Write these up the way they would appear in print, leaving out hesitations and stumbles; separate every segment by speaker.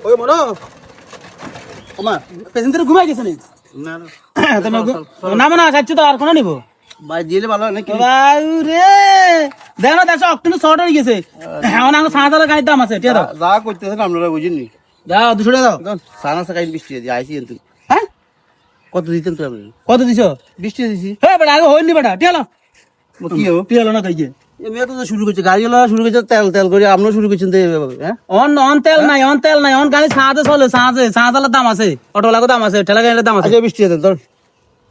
Speaker 1: ওই মনো ওমা প্যাসেঞ্জার ঘুমাই গেছে নি
Speaker 2: না
Speaker 1: না মনে হয় যাচ্ছে তো আর কোনো নিব
Speaker 2: ভাই দিলে ভালো হয় নাকি
Speaker 1: রে দেখো না দেখো অক্টোবর শর্ট হয়ে গেছে এখন আমার 7,000 গাড়ির দাম আছে ঠিক আছে
Speaker 2: যা করতেছে আপনারা বুঝিনি
Speaker 1: দাও 200 টাকা দাও
Speaker 2: সানা সাকাই 20 টাকা দিয়ে আইছি কিন্তু
Speaker 1: হ্যাঁ
Speaker 2: কত দিতেন তো আপনি
Speaker 1: কত দিছো
Speaker 2: 20 টাকা দিছি
Speaker 1: হ্যাঁ বেটা আগে হইনি বেটা ঠিক আছে
Speaker 2: কি হবো
Speaker 1: ঠিক আছে না কইছে
Speaker 2: মেয়ে তো শুরু করছে গাড়িওয়ালা শুরু করছে তেল তেল করে আপনিও শুরু করছেন তো এইভাবে হ্যাঁ
Speaker 1: অন তেল নাই অন গাড়ি সাজে চলে সাজালের দাম আছে অটো লাগো দাম আছে ঠেলা গাড়ির দাম আছে
Speaker 2: আচ্ছা 20 টাকা দেন তোর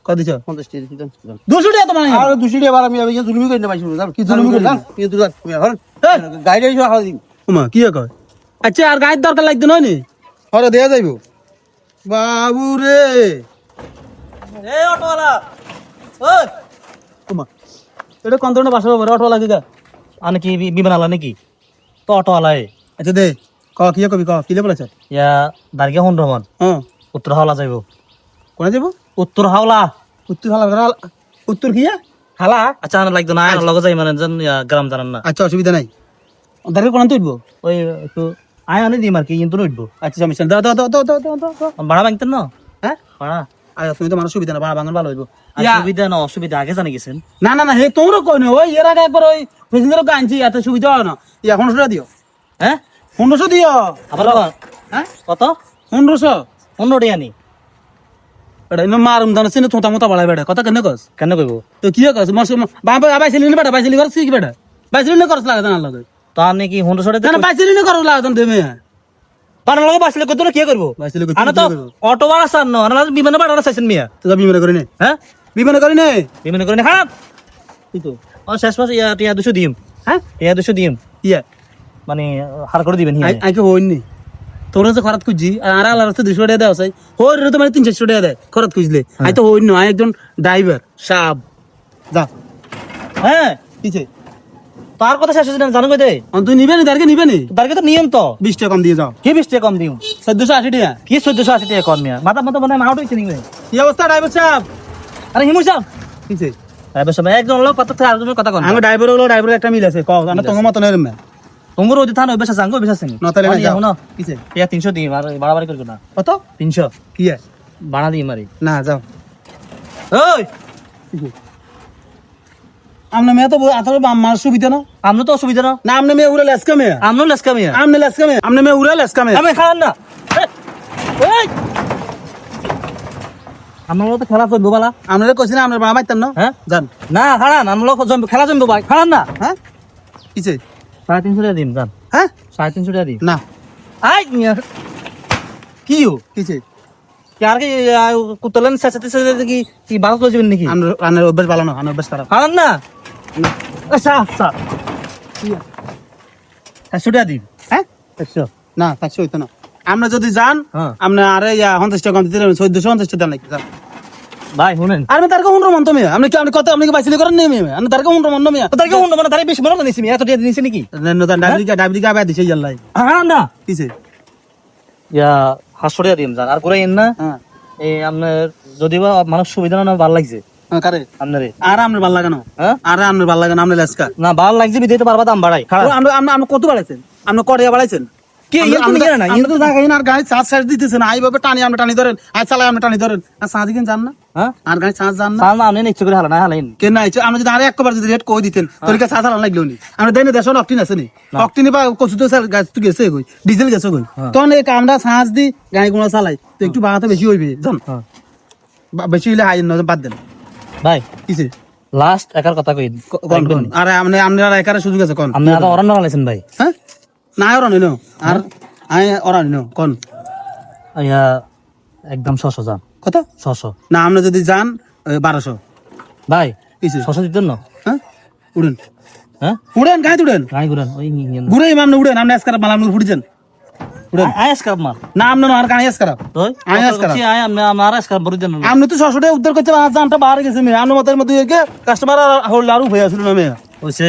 Speaker 1: কত দিছো
Speaker 2: 50 টাকা দিছি দেন
Speaker 1: 200 টাকা তোমার
Speaker 2: আর 200 টাকা বার আমি আমি জুলুমি করি না ভাই শুনুন কি জুলুমি করি না কি তুই হর গাড়ি এসে হাওয়া দিন
Speaker 1: ওমা কি কয় আচ্ছা আর গাড়ির দরকার লাগতো না নি
Speaker 2: হরে দেয়া যাইবো বাবু রে
Speaker 1: এ অটোওয়ালা ওই ওমা এটা কোন ধরনের বাসা বাবা অটোওয়ালা কি গা
Speaker 3: আনে কি বিমানালা নাকি তো অটোওয়ালা
Speaker 1: আচ্ছা দে কি কবি কি লে বলেছ
Speaker 3: ইয়া দার্গা হুন রহমান
Speaker 1: হ্যাঁ
Speaker 3: উত্তর হাওলা যাইব
Speaker 1: কোনে যাব
Speaker 3: উত্তর হাওলা
Speaker 1: উত্তর কি
Speaker 3: হালা আচ্ছা আনা লাগতো না আয়ন লগে যাই মানে জান গ্রাম জানান না
Speaker 1: আচ্ছা অসুবিধা নাই দাঁড়িয়ে কোন তুইব
Speaker 3: ওই একটু আয় আনে দিম আর কি কিন্তু উঠবো
Speaker 1: আচ্ছা সমস্যা দাও
Speaker 3: ভাড়া ভাঙতেন না
Speaker 1: হ্যাঁ
Speaker 3: ভাড়া
Speaker 1: আচ্ছা তুমি তো মানুষ সুবিধা না বাঙাল ভালো হইব
Speaker 3: সুবিধা না অসুবিধা আগে জানি গেছেন
Speaker 1: না হে তোমরা কই না ওই এর আগে একবার ওই প্যাসেঞ্জার গানছি এত সুবিধা হয় না 1500 টাকা দিও
Speaker 3: হ্যাঁ
Speaker 1: 1500 দিও
Speaker 3: আবার
Speaker 1: হ্যাঁ
Speaker 3: কত
Speaker 1: 1500
Speaker 3: 15 টাকা নি
Speaker 1: এটা ইনো মারুম দানা সিনে তোতা মোতা বাড়াই বেটা কথা কেন কস
Speaker 3: কেন কইব
Speaker 1: তো কি কস মাস বাবা বাইছিলি না বেটা বাইছিলি করছিস কি বেটা বাইছিলি না করছ লাগা জানা লাগে
Speaker 3: তো আপনি কি 100 টাকা
Speaker 1: না বাইছিলি না করছ লাগা দেমে
Speaker 3: পানার লগে বাসলে কত না কি করব
Speaker 1: বাইছিলি কত
Speaker 3: আনা তো অটো ভাড়া সান না আনা বিমানে ভাড়া চাইছেন মিয়া
Speaker 1: তো বিমানে করি নে
Speaker 3: হ্যাঁ
Speaker 1: বিমানে করি নে
Speaker 3: বিমানে করে খারাপ
Speaker 1: কি তো
Speaker 3: ও শেষ মাস ইয়া 200 দিম
Speaker 1: হ্যাঁ
Speaker 3: ইয়া 200 দিম
Speaker 1: ইয়া
Speaker 3: মানে হার করে দিবেন হিয়া
Speaker 1: আইকে হইনি তোরা যে খরাত খুঁজি আর আলার রাস্তা 200 টাকা দেওয়া চাই হই রে তো মানে 300 টাকা দেয় খরাত খুঁজলে আই তো হইনি আই একজন ড্রাইভার সাব যা
Speaker 3: হ্যাঁ
Speaker 1: কিছে
Speaker 3: তার কথা শেষ হচ্ছে না জানো কই দে
Speaker 1: তুই নিবে নি দাঁড়কে নিবে নি
Speaker 3: তারকে তো নিয়ম তো
Speaker 1: 20 টাকা কম দিয়ে যাও
Speaker 3: কি 20 টাকা কম দিম
Speaker 1: 1480 টাকা
Speaker 3: কি 1480 টাকা কম মিয়া মাথা মতো মনে মাউট হইছে নিবে
Speaker 1: কি অবস্থা ড্রাইভার সাহেব
Speaker 3: আরে হিমু সাহেব
Speaker 1: কিছে
Speaker 3: এবার সব একজন লোক কথা থেকে আরেকজনের কথা কোন
Speaker 1: আমি ড্রাইভার একটা মিল আছে কও না তোমার মত নেই রে
Speaker 3: তোমার ওই থানা বেশা সাঙ্গো বেশা সিং
Speaker 1: নতালে না যাও
Speaker 3: না
Speaker 1: কিছে
Speaker 3: ইয়া 300 দিম আর বাড়াবাড়ি করব না
Speaker 1: কত
Speaker 3: 300
Speaker 1: কি আছে
Speaker 3: বাড়া দিই মারি
Speaker 1: না যাও
Speaker 3: ওই
Speaker 1: আমনে মে তো আতর আমার সুবিধা না
Speaker 3: আমনো তো অসুবিধা না
Speaker 1: না আমনে মে উড়ে লেসকা মে
Speaker 3: আমনো লেসকা মিয়া
Speaker 1: আমনে মে উড়ে লেসকা মে
Speaker 3: আমি খান না ওই আমার তো খেলা করবো বালা
Speaker 1: আমনে কইছিস না আমনে বাবা মাইতাম না
Speaker 3: হ্যাঁ
Speaker 1: জান
Speaker 3: না খান আমলো খেলা জমবো ভাই খান না
Speaker 1: হ্যাঁ কিছে
Speaker 3: 350 টাকা দিম জান
Speaker 1: হ্যাঁ
Speaker 3: 350 টাকা দিম
Speaker 1: না
Speaker 3: আই মিয়া কি হো
Speaker 1: কিছে
Speaker 3: यार के कुतलन सचते से की बात को जीवन नहीं
Speaker 1: আমনে রানের অভ্যাস ভালো না আনের অভ্যাস খারাপ
Speaker 3: खान ना अच्छा अच्छा ऐसा दी
Speaker 1: হ্যাঁ
Speaker 3: अच्छा
Speaker 1: না 500 হইতো না আমরা যদি যান
Speaker 3: হ্যাঁ
Speaker 1: আমরা আরে 50 টাকা কম দিতে 1450 টাকা নাকি যান
Speaker 3: भाई हुनन
Speaker 1: আর আমি তারকে 15 মন তো মে আপনি কি আপনি কত আপনি কি বাইসিলি করেন নি মে আমি তারকে 15 মন না মে
Speaker 3: तो क्या हुन মানে তারে বেশি মনে নিছি এত টাকা নিছি নাকি
Speaker 1: নেন তো ডাবলি কা বাই দিছে আল্লাহ
Speaker 3: হ্যাঁ না
Speaker 1: কিছে
Speaker 3: ইয়া হাসড়িয়া দিম জান আর করে এন না
Speaker 1: হ্যাঁ
Speaker 3: এই আপনার যদি বা মানুষ সুবিধা না ভালো লাগছে
Speaker 1: কারে
Speaker 3: আপনারে
Speaker 1: আর আমনে ভাল লাগানো
Speaker 3: হ্যাঁ
Speaker 1: আর আমনে ভাল লাগানো আমনে লেসকা
Speaker 3: না ভালো লাগছে বিদেতে পারবা দাম বাড়াই খারাপ
Speaker 1: আমরা আমরা কত বাড়াইছেন আপনি কত বাড়াইছেন
Speaker 3: কি ইয়ে তুমি জানা না
Speaker 1: ইয়ে তো না আর গাড়ি চার্জ চার্জ দিতেছেন আই ভাবে টানি আমরা টানি ধরেন আর চালাই আমরা টানি ধরেন আর সাজি কেন জান না
Speaker 3: হ্যাঁ
Speaker 1: আর গাড়ি চার্জ জান না
Speaker 3: সাল না আপনি ইচ্ছে করে হালা না হালাইন
Speaker 1: কেন না আমরা যদি আর একবার যদি রেট কই দিতেন তোর কাছে চার্জ হালা লাগলো নি আমরা দেনে দেশন অকটিন আছে নি অকটিন বা কচু তো স্যার গাছ তো গেছে কই ডিজেল গেছে কই তখন এই আমরা চার্জ দি গাড়ি গুলো চালাই তো একটু বাড়াতে বেশি হইবে জান
Speaker 3: হ্যাঁ
Speaker 1: বেশি হইলে হাই না বাদ দেন
Speaker 3: ভাই
Speaker 1: কিছে
Speaker 3: লাস্ট একার কথা কই
Speaker 1: কোন আর আপনি আপনারা একারে সুযোগ আছে কোন
Speaker 3: আপনি আর অরণ লাগাইছেন ভাই
Speaker 1: হ্যাঁ না আর নই নো আর আই ওরা নো কোন
Speaker 3: ইয়া একদম 600 যান
Speaker 1: কত
Speaker 3: 600
Speaker 1: না আমরা যদি যান 1200
Speaker 3: ভাই
Speaker 1: কিছে
Speaker 3: 600 দিতেন না
Speaker 1: হ্যাঁ উড়েন
Speaker 3: হ্যাঁ
Speaker 1: উড়েন গাড়ি উড়েন
Speaker 3: গাই গুরান ওই
Speaker 1: ঘুরে ইমাম উড়েন আমরা এসকার মালাম ফুড়িছেন উড়েন
Speaker 3: আইস কাপ মার
Speaker 1: না আমরা আর গাড়ি এসকার
Speaker 3: তো
Speaker 1: আই আইস করা।
Speaker 3: আই আমি আমার আইস কাপ বড় দেন
Speaker 1: আপনি তো 600 টাকা উদ্ধার করতে জানটা বাহার গেছে মে আমরা মতের মধ্যে কাস্টমার হোল্ড আর হয়ে আসলো না মে
Speaker 3: ওইছে